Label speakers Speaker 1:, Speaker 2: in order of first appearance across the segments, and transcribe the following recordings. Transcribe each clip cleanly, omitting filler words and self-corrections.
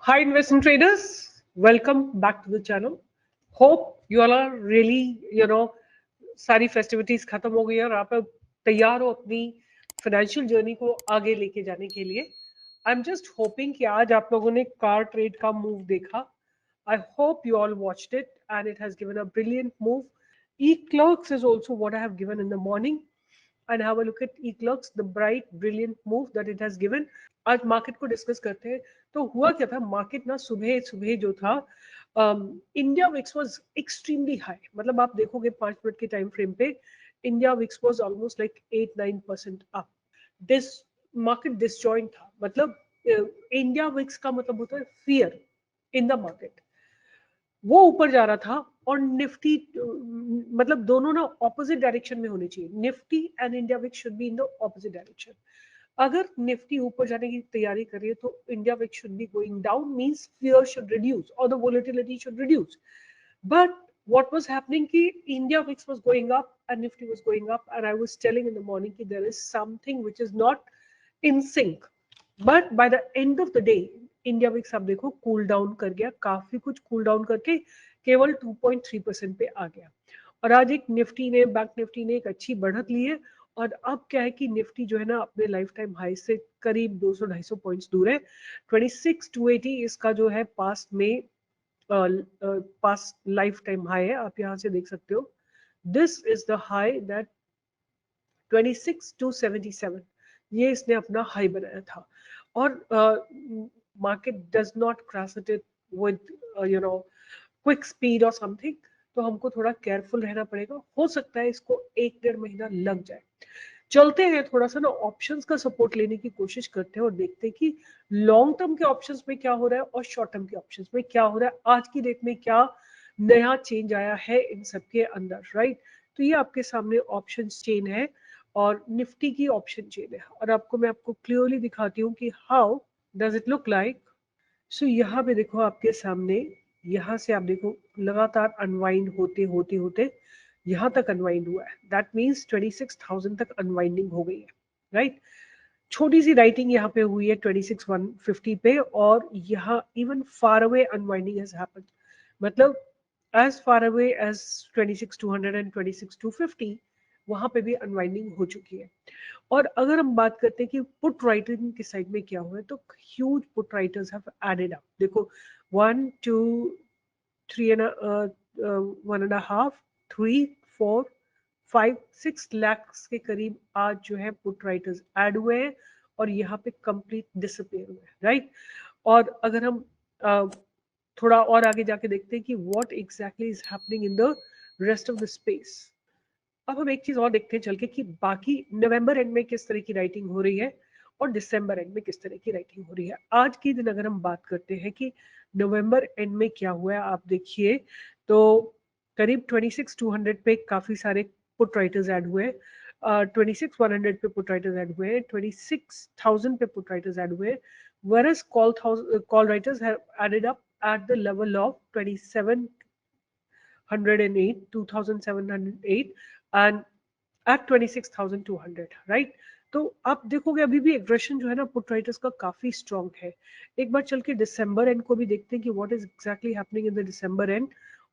Speaker 1: Hi, investment traders. Welcome back to the channel. Hope you all are really, सारी festivities खत्म हो गई है और आप अब तैयार हो अपनी फाइनेंशियल जर्नी को आगे लेके जाने के लिए. आई एम जस्ट होपिंग कि आज आप लोगों ने कार ट्रेड का मूव देखा. I hope you all watched it and it has given a brilliant move. E clerks is also what I have given in the morning and have a look at eClerx, the bright, brilliant move that it has given. आज market को discuss करते हैं. तो हुआ क्या था, market ना सुबह सुबह जो था, India VIX was extremely high. मतलब आप देखोगे 5 मिनट के टाइम फ्रेम पे India VIX was almost like 8-9% up. This market disjoint था. मतलब इंडिया विक्स का मतलब होता है फियर इन द मार्केट. वो ऊपर जा रहा था और निफ्टी, मतलब दोनों ना ऑपोजिट डायरेक्शन में होने चाहिए. Nifty and India VIX should be in the opposite direction. अगर निफ्टी ऊपर जाने की तैयारी कर रही है तो India VIX should be going down, means fear should reduce और the volatility should reduce. But what was happening ki India VIX was going up and Nifty was going up, and I was telling in the morning ki there is something which is not in sync. But by the end of the day India VIX आप देखो cool down कर गया, काफी कुछ cool down करके केवल 2.3% पे आ गया. और आज एक निफ्टी ने, बैंक निफ्टी ने एक अच्छी बढ़त ली है. और अब क्या है कि निफ्टी जो है ना अपने लाइफ टाइम हाई से करीब 200-250 पॉइंट्स दूर है. 26,280 इसका जो है पास्ट में पास्ट लाइफ टाइम हाई है. आप यहाँ से देख सकते हो, this is the high that 26,277 ये इसने अपना हाई बनाया था. और market does not cross it with quick speed और समथिंग. तो हमको थोड़ा केयरफुल रहना पड़ेगा. हो सकता है इसको 1-1.5 महीना लग जाए. चलते हैं थोड़ा सा ना ऑप्शंस का सपोर्ट लेने की कोशिश करते हैं और देखते हैं कि लॉन्ग टर्म के ऑप्शंस में क्या हो रहा है और शॉर्ट टर्म के ऑप्शंस में क्या हो रहा है. आज की डेट में क्या नया चेंज आया है इन सबके अंदर, राइट. तो ये आपके सामने ऑप्शन चेन है और निफ्टी की ऑप्शन चेन है. और मैं आपको क्लियरली दिखाती हूँ कि how does it look like. So यहाँ पे देखो आपके सामने, यहाँ से आप देखो लगातार अनवाइंड होते होते होते यहाँ तक अनवाइंड हुआ है. दैट मीन्स 26,000 तक अनवाइंडिंग हो गई है, राइट. छोटी सी राइटिंग यहाँ पे हुई है 26,150 पे, और यहाँ even far away unwinding has happened. मतलब as far away as 26,200 and 26,250 वहां पे भी अनवाइंडिंग हो चुकी है. और अगर हम बात करते हैं कि पुट राइटिंग की साइड में क्या हुआ है, तो huge put writers have added up. देखो 1 2 3 and 1.5 3 4 5 6 lakhs के करीब आज जो है पुट राइटर्स ऐड हुए हैं और यहाँ पे कंप्लीट डिसअपियर हुए हैं, राइट. और अगर हम थोड़ा और आगे जाके देखते हैं कि what exactly is happening in the rest of the space. अब हम एक चीज और देखते हैं चल के कि बाकी नवंबर एंड में किस तरह की राइटिंग हो रही है और दिसंबर एंड में किस तरह की राइटिंग हो रही है. आज के दिन अगर हम बात करते हैं कि नवंबर एंड में क्या हुआ है, आप देखिए तो करीब 26,200 पे काफी सारे पुट राइटर्स ऐड हुए. 26,100 पे पुट राइटर्स ऐड हुए, 26,000 पे पुट राइटर्स ऐड हुए. whereas call writers have added up at the level of 2,708 2,708 and at 26,200, right. तो आप देखोगे अभी भी एग्रेशन जो है ना पुट राइटर्स का काफी स्ट्रॉन्ग है. एक बार चल के दिसंबर एंड को भी देखते हैं कि what is exactly happening in the December and.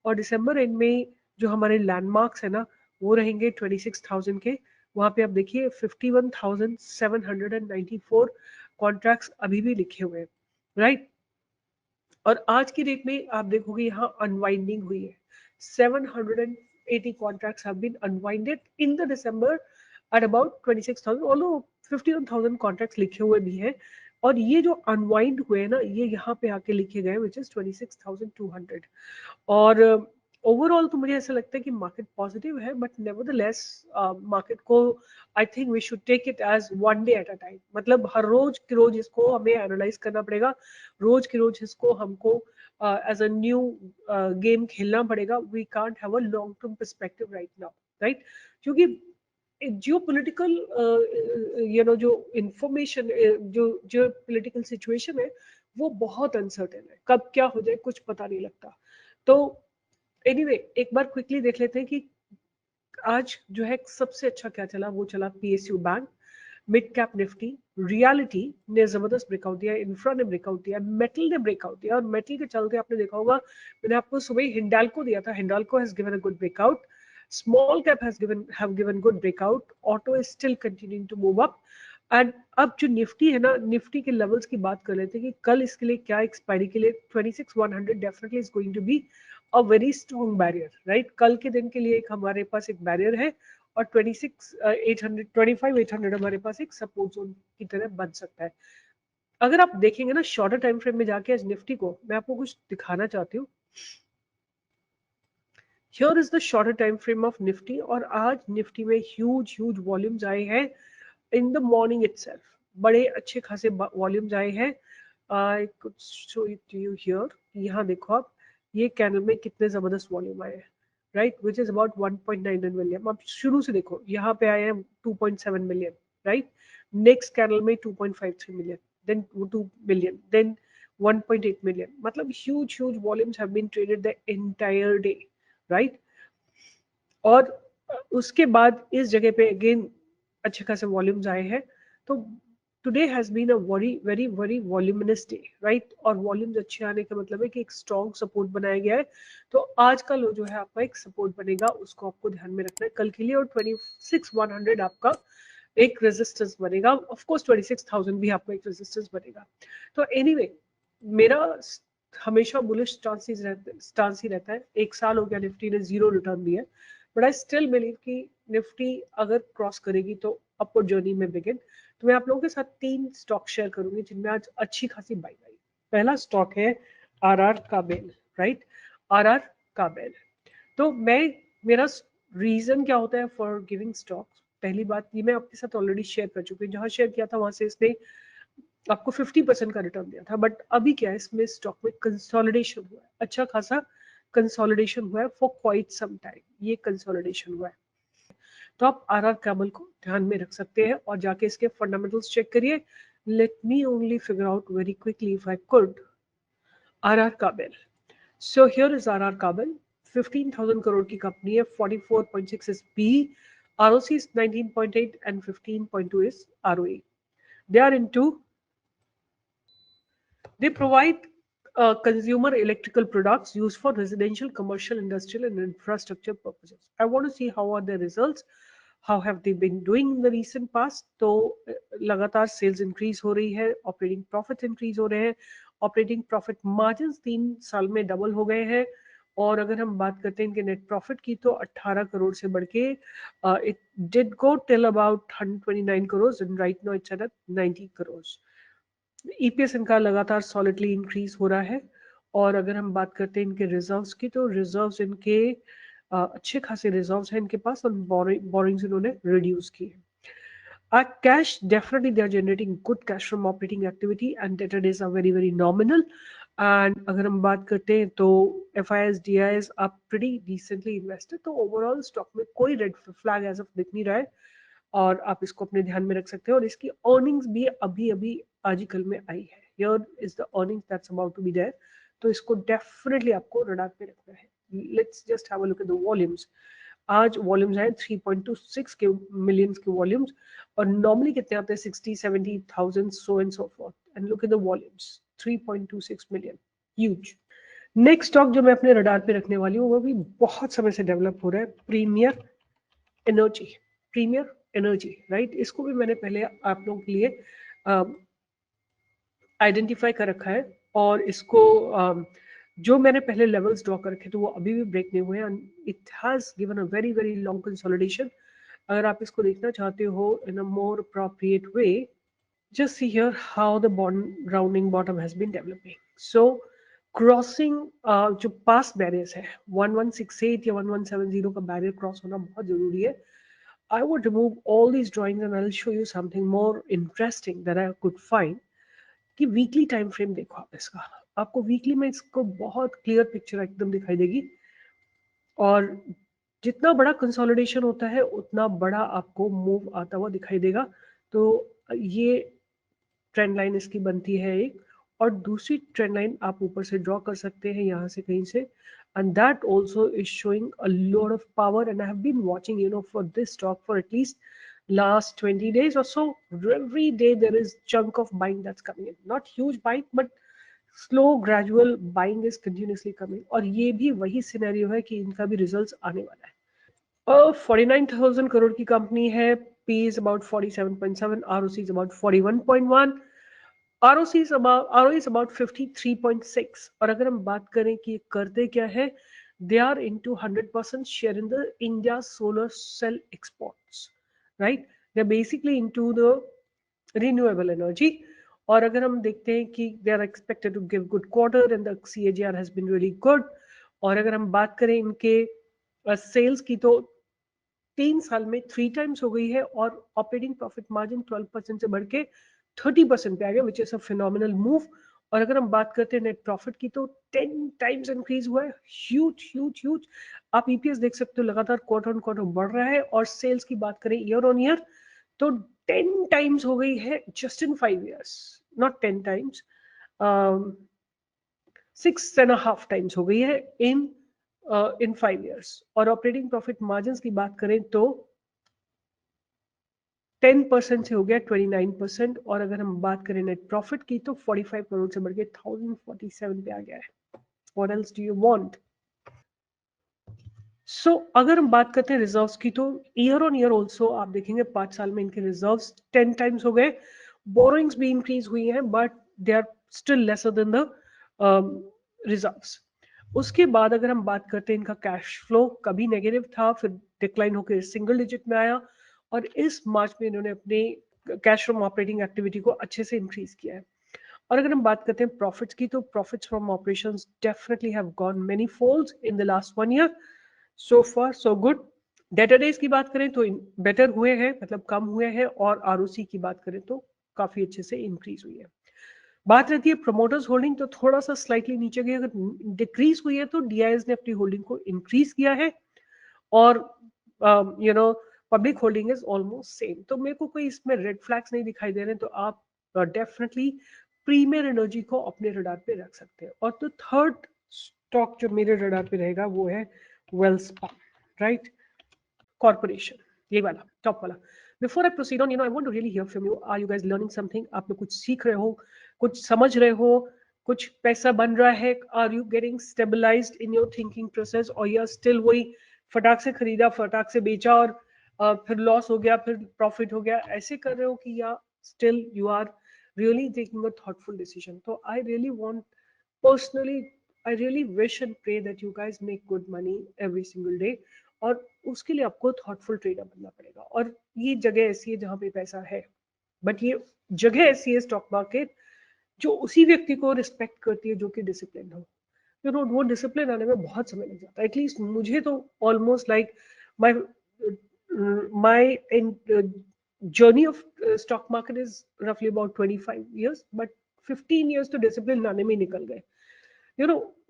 Speaker 1: और दिसंबर एंड में जो हमारे लैंडमार्क्स है ना वो रहेंगे 26,000 के. वहां पे आप देखिए 51,794 कॉन्ट्रैक्ट्स अभी भी लिखे हुए हैं, राइट. और आज की डेट में आप देखोगे यहाँ अनवाइंडिंग हुई है. 780 contracts have been unwinded in the December at about 26,000, although 51,000 contracts लिखे हुए भी हैं. और ये जो अनवाइंड हुए हैं ना ये यहाँ पे आके लिखे गए which is 26,200. और ओवरऑल तो मुझे ऐसा लगता है कि मार्केट पॉजिटिव है, बट नेवरदलेस मार्केट को I think we should take it as one day at a time. मतलब हर रोज की रोज इसको हमें एनालाइज करना पड़ेगा. रोज की रोज इसको हमको एज अ न्यू गेम खेलना पड़ेगा. We can't have a long term perspective right now, right. क्योंकि जियो पोलिटिकल जो इंफॉर्मेशन, जो पोलिटिकल सिचुएशन है वो बहुत अनसर्टेन है. कब क्या हो जाए कुछ पता नहीं लगता. तो एनीवे एक बार क्विकली देख लेते हैं कि आज जो है सबसे अच्छा क्या चला. वो चला PSU bank. Mid cap Nifty, reality ने जबरदस्त ब्रेकआउट दिया, इंफ्रा ने ब्रेकआउट दिया, मेटल ने ब्रेकआउट दिया, और मेटल के चलते आपने देखा होगा मैंने आपको सुबह हिंडाल्को दिया था, Hindalco has given a good breakout, small cap has given good breakout, auto is still continuing to move up. And अब जो निफ्टी है ना, निफ्टी के लेवल्स की बात कर लेते हैं कि कल इसके लिए क्या एक्सपायरी के लिए 26,100 definitely is going to be a very strong barrier, right. कल के दिन के लिए एक हमारे पास एक बैरियर है, और 26,800 25,800 हमारे पास एक सपोर्ट जोन की तरह बन सकता है। अगर आप देखेंगे ना शॉर्टर टाइम फ्रेम में जाके आज निफ्टी को, मैं आपको कुछ दिखाना चाहती हूँ। Here is the shorter time frame of Nifty, और आज निफ्टी में ह्यूज वॉल्यूम्स आए हैं इन द मॉर्निंग इटसेल्फ, बड़े अच्छे खासे वॉल्यूम्स आए हैं। I could show it to you here, यहाँ देखो आप, ये कैंडल में कितने जबरदस्त वॉल्यूम आए हैं, right, which is about 1.99 million. आप शुरू से देखो, यहाँ पे आए हैं 2.7 मिलियन, राइट, नेक्स्ट कैंडल में 2.53 million, then 2 million, then 1.8 million, मतलब huge volumes have been traded the entire day, right. और उसके बाद इस जगह पे अगेन अच्छे खासे वॉल्यूम्स आए हैं, तो today has been a very voluminous day, right. और वॉल्यूम्स अच्छे आने का मतलब है कि एक स्ट्रॉन्ग सपोर्ट बनाया गया है, तो आज का लो जो है आपका एक सपोर्ट बनेगा, उसको आपको ध्यान में रखना है कल के लिए, और 26,100 आपका एक रेजिस्टेंस बनेगा, ऑफ कोर्स 26,000 भी आपका एक रेजिस्टेंस बनेगा। तो एनीवे मेरा हमेशा बुलिश स्टांस ही रहता है। एक साल हो गया निफ्टी ने जीरो रिटर्न दिया, बट आई स्टिल बिलीव कि निफ्टी अगर क्रॉस करेगी तो अपवर्ड जर्नी में बिगिन। तो मैं आप लोगों के साथ 3 स्टॉक शेयर करूंगी जिनमें आज अच्छी खासी बाइंग आई। पहला स्टॉक है RR Kabel, right, RR Kabel. तो मैं, मेरा रीजन क्या होता है फॉर गिविंग स्टॉक्स, पहली बात ये मैं आपके साथ ऑलरेडी शेयर कर चुकी हूँ, जहां शेयर किया था वहां से इसने आपको 50% का रिटर्न दिया था, बट अभी क्या है, इसमें स्टॉक में कंसोलिडेशन हुआ है, अच्छा खासा कंसोलिडेशन हुआ है फॉर क्वाइट सम टाइम, ये कंसोलिडेशन हुआ है। तो आप आरआर कैबल को ध्यान में रख सकते हैं और जाके इसके फंडामेंटल्स चेक करिए। Let me only figure out very quickly if I could. RR Kabel, so here is RR Kabel, 15,000 crore की कंपनी है, 44.6 is P, ROC is 19.8 and 15.2 is ROE. They are into, they provide consumer electrical products used for residential, commercial, industrial, and infrastructure purposes. I want to see how are their results, how have they been doing in the recent past. तो लगातार sales increase हो रही है, operating profit increase हो रहे हैं, operating profit margin 3 साल में डबल हो गए हैं, और अगर हम बात करते हैं इनके नेट प्रॉफिट की तो 18 करोड़ से बढ़ के it did go till about 129 crore and right now it's at 90 crore. EPS इनका लगातार सॉलिडली इंक्रीज हो रहा है। और अगर हम बात करते हैं इनके रिजर्व्स की, तो रिजर्व्स इनके अच्छे खासे रिजर्व्स हैं इनके पास, और बोरिंग्स इन्होंने रिड्यूस की है। Cash, definitely they are generating good cash from operating activity and debtor days are very nominal. And अगर हम बात करते हैं तो FIS, DIS are pretty decently invested, तो ओवरऑल स्टॉक में कोई रेड फ्लैग एज ऑफ दिख नहीं रहा है, और आप इसको अपने ध्यान में रख सकते हैं। और इसकी अर्निंग्स भी अभी अभी आज ही कल में आई है, here is the earnings that's about to be there, तो इसको डेफिनेटली आपको रडार पे रखना है। Let's just have a look at the volumes. आज वॉल्यूम्स हैं 3.26 के मिलियंस के वॉल्यूम्स, और नॉर्मली कितने आते हैं 60-70,000 so and so fourth, and look at the volumes 3.26 million, huge. Next stock जो मैं अपने रडार पे रखने वाली हूँ वो भी बहुत समय से डेवलप हो रहा है, premier energy, premier energy, right. इसको भी मैंने पहले आप लोगों के लिए आइडेंटिफाई कर रखा है, और इसको जो मैंने पहले लेवल्स ड्रॉ कर रखे थे वो अभी भी ब्रेक नहीं हुए हैं, it has given a very long consolidation. अगर आप इसको देखना चाहते हो in a more appropriate way, just see here how the bond rounding bottom has been developing. So crossing जो पास बैरियर्स है 1168 या 1170 का बैरियर क्रॉस होना बहुत जरूरी है। I would remove all these drawings and I'll show you something more interesting that I could find, कि weekly time frame देखो आप इसका, आपको वीकली में इसको बहुत क्लियर पिक्चर एकदम दिखाई देगी, और जितना बड़ा कंसोलिडेशन होता है उतना बड़ा आपको मूव आता हुआ दिखाई देगा। तो ये ट्रेंड लाइन इसकी बनती है एक, और दूसरी ट्रेंड लाइन आप ऊपर से ड्रॉ कर सकते हैं यहाँ से कहीं से, and that also is showing a lot of power, and I have been watching you know for this stock for at least last 20 days or so. Every day there is chunk of buying that's coming in. Not huge buying, but slow gradual buying is continuously coming. और ये भी वही scenario है कि इनका भी results आने वाला है. 49,000 crore की कंपनी है. P is about 47.7, ROC is about 41.1, ROE is about 53.6. और अगर हम बात करें कि करते क्या है, they are into 100% share in the India solar cell exports, right? They're basically into the renewable energy. और अगर हम देखते हैं कि they are expected to give good quarter and the CAGR has been really good. और अगर हम बात करें इनके सेल्स की तो 3 साल में 3 times हो गई है और ऑपरेटिंग प्रॉफिट मार्जिन 12% से बढ़ के 30% पे आ गया, which is a phenomenal move. और अगर हम बात करते हैं नेट प्रॉफिट की तो 10 times इंक्रीज हुआ है. Huge huge huge. आप ईपीएस देख सकते हो लगातार क्वार्टर ऑन क्वार्टर बढ़ रहा है. और सेल्स की बात करें ईयर ऑन ईयर तो 10 times हो गई है just in 5 years. Not 10 times, 6.5 times हो गई है इन 5 years. और ऑपरेटिंग प्रॉफिट मार्जिन की बात करें तो 10% से हो गया 29%. और अगर हम बात करें नेट प्रॉफिट की तो 45 करोड़ से बढ़ के 1047 पे आ गया है. What else do you want? अगर हम बात करते हैं रिजर्व्स की तो ईयर ऑन ईयर ऑल्सो आप देखेंगे 5 साल में इनके रिजर्व्स 10 times हो गए. बोरोइंग्स भी इंक्रीज हुई हैं but they are still lesser than the reserves. उसके बाद अगर हम बात करते हैं इनका कैश फ्लो कभी नेगेटिव था, फिर डिक्लाइन होकर सिंगल डिजिट में आया और इस मार्च में इन्होंने अपने कैश फ्रॉम ऑपरेटिंग एक्टिविटी को अच्छे से इंक्रीज किया है. और अगर हम बात करते हैं प्रॉफिट्स की तो profits from operations definitely have gone many folds in the last 1 year. So far so good. Debtor days की बात करें तो बेटर हुए हैं, मतलब कम हुए हैं. और आरओसी की बात करें तो काफी अच्छे से इंक्रीज हुई है. बात रहती है प्रमोटर्स होल्डिंग तो थोड़ा सा स्लाइटली नीचे गई. अगर डिक्रीज हुई है तो डीआईएस ने अपनी होल्डिंग को इंक्रीज किया है. और public holding is almost same. तो मेरे को कोई इसमें रेड फ्लैग्स नहीं दिखाई दे रहे. तो आप डेफिनेटली प्रीमियर एनर्जी को अपने रडार पे रख सकते हैं. और तो थर्ड स्टॉक जो मेरे रडार पे रहेगा वो है वेल्सपन, राइट? कॉर्पोरेशन, ये वाला टॉप वाला. Before I proceed on, I want to really hear from you. Are you guys learning something? आप लोग कुछ सीख रहे हो, कुछ समझ रहे हो, कुछ पैसा बन रहा है? Are you getting stabilized in your thinking process और यू आर स्टिल वही फटाक से खरीदा फटाक से बेचा और फिर लॉस हो गया फिर प्रॉफिट हो गया, ऐसे कर रहे हो कि या still you are really taking a thoughtful decision? So I really want, personally, I really wish and pray that you guys make good money every single day. और उसके लिए आपको थॉटफुल ट्रेडर बनना पड़ेगा. और ये जगह ऐसी है जहाँ पे पैसा है, बट ये जगह ऐसी है स्टॉक मार्केट जो उसी व्यक्ति को रिस्पेक्ट करती है जो कि डिसिप्लिन हो. वो डिसिप्लिन आने में बहुत समय लग जाता है. एटलीस्ट मुझे तो almost like my my journey of stock market is roughly about 25 years, but 15 years तो डिसिप्लिन लाने में निकल गए.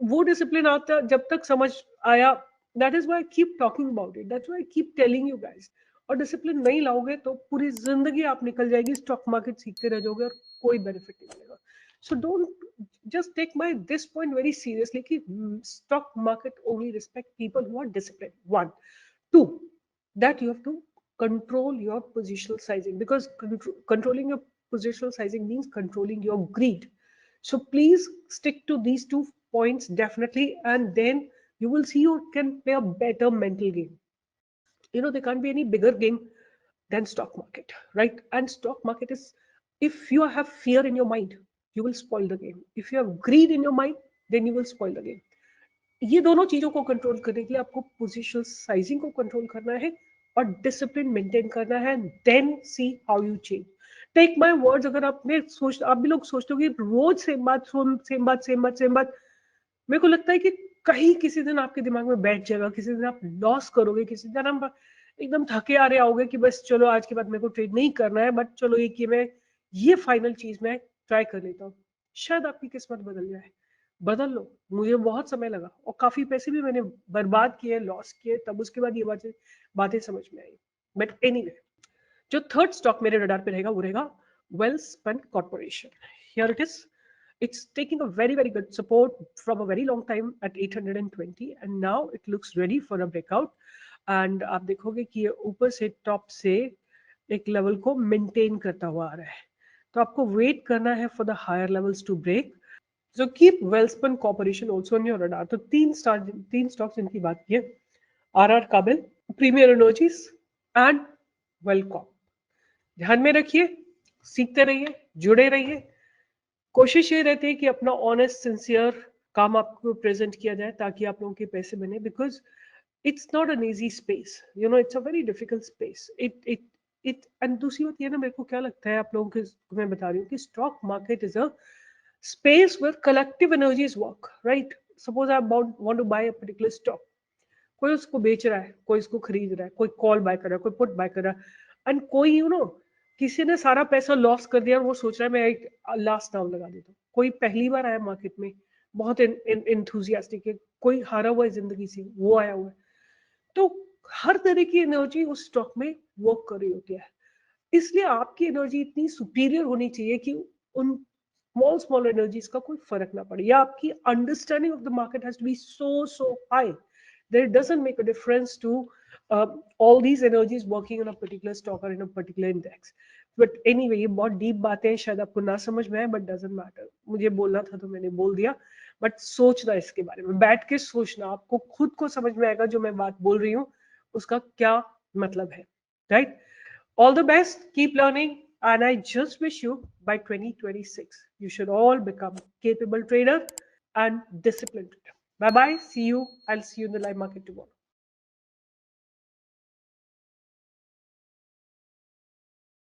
Speaker 1: वो डिसिप्लिन आता जब तक समझ आया. That is why I keep talking about it, that's why I keep telling you guys. और डिसिप्लिन नहीं लाओगे तो पूरी जिंदगी आप निकल जाएगी स्टॉक मार्केट सीखते रह जाओगे और कोई बेनिफिट नहीं मिलेगा. So don't just take my this point very seriously कि stock market only respect people who are disciplined. One. Two, that you have to control your positional sizing, because controlling your positional sizing means controlling your greed. So please stick to these 2 points definitely, and then you will see you can play a better mental game. There can't be any bigger game than stock market, right? And stock market is, if you have fear in your mind, you will spoil the game. If you have greed in your mind, then you will spoil the game. ये दोनों चीजों को control करने के लिए आपको positional sizing को control करना है और डिसिप्लिन मेंटेन करना है. Then see how you change. Take my words. अगर आप भी लोग सोचते हो कि रोज सेम बात सेम बात सेम बात सेम बात, मेरे को लगता है कि कहीं किसी दिन आपके दिमाग में बैठ जाएगा, किसी दिन आप लॉस करोगे, किसी दिन आप एकदम थके आ रहे आओगे कि बस चलो आज के बाद मेरे को ट्रेड नहीं करना है, बट चलो ये फाइनल चीज मैं ट्राई कर लेता हूँ. शायद आपकी किस्मत बदल जाए. बदल लो. मुझे बहुत समय लगा और काफी पैसे भी मैंने बर्बाद किए, लॉस किए, तब उसके बाद ये बातें समझ में आई. बट एनीवे, जो थर्ड स्टॉक मेरे रडार पे रहेगा वो रहेगा Welspun corporation. Here it is. It's taking a very, very good support from a very long time at 820, and now it looks ready for a breakout. And आप देखोगे कि ये ऊपर से टॉप से एक लेवल को मेंटेन करता हुआ आ रहा है, तो आपको वेट करना है for the higher levels to break. So keep Welspun corporation also on your radar. तो तीन स्टॉक्स जिनकी बात की है, आरआर काबिल, प्रीमियर एनर्जीज एंड वेलकॉम. ध्यान में रखिए, सीखते रहिए, जुड़े रहिए. कोशिश ये रहती है कि अपना ऑनेस्ट सिंसियर काम आपको प्रेजेंट किया जाए ताकि आप लोगों के पैसे बने, because it's not an easy space, you know, it's a very difficult space. It and दूसरी बात ये ना, मेरे को क्या लगता है, आप लोगों को मैं बता रही हूँ कि stock market is a space where collective energies work, right? Suppose I want to buy a particular stock. कोई उसको बेच रहा है, कोई उसको खरीद रहा है, कोई कॉल बाय कर रहा है, कोई पुट बाय कर रहा है, एंड कोई किसी ने सारा पैसा लॉस कर दिया और वो सोच रहा है मैं एक लास्ट नाम लगा देता हूँ. कोई पहली बार आया मार्केट में, बहुत इंथुजियास्टिक है, कोई हारा हुआ है जिंदगी से, वो आया हुआ है. तो हर तरह की एनर्जी उस स्टॉक में वर्क कर रही होती है. इसलिए आपकी एनर्जी इतनी सुपीरियर होनी चाहिए कि उन स्मॉल स्मॉल एनर्जीज का कोई फर्क ना पड़े, या आपकी understanding of the market has to be so high that it doesn't make a difference to all these energies working on a particular stock or in a particular index. But anyway, ये बहुत deep बातें हैं, शायद आपको ना समझ में आए, बट डजंट मैटर. मुझे बोलना था तो मैंने बोल दिया. बट सोचना इसके बारे में, बैठ के सोचना, आपको खुद को समझ में आएगा जो मैं बात बोल रही हूँ उसका क्या मतलब है, right? All the best, keep learning, and I just wish you by 2026 you should all become capable trader and disciplined trader. Bye bye. See you. I'll see you in the live market tomorrow.